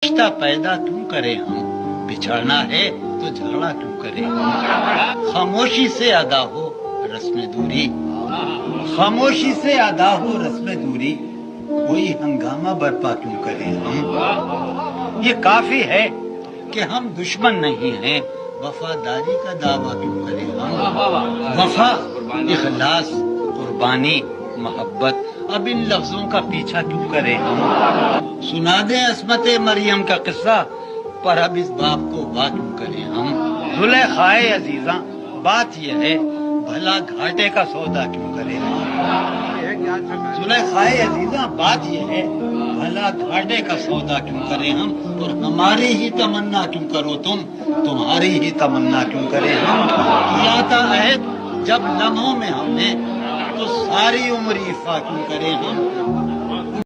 रिश्ता पैदा क्यों करें हम, बिछड़ना है तो झगड़ा क्यों करें हम। खामोशी से अदा हो रस्म दूरी, खामोशी से अदा हो रस्म दूरी, कोई हंगामा बर्पा क्यों करें हम। ये काफी है कि हम दुश्मन नहीं हैं, वफादारी का दावा क्यों करें हम। वफा, इखलास, कुर्बानी, मोहब्बत, अब इन लफ्जों का पीछा क्यों करें हम। सुना दें अस्मत मरियम का किस्सा, पर अब इस बाप को वाह क्यों करें हम। जुलेखाए अजीजा, बात यह है भला घाटे का सौदा क्यों करें हम। जुलेखाए अजीजा, बात यह है भला घाटे का सौदा क्यों करें हम। और हमारी ही तमन्ना क्यों करो तुम, तुम्हारी ही तमन्ना क्यों करें हम। किया था अहद जब लम्हों में हमने, तो सारी उम्र इफ़ा क्यों करें हम।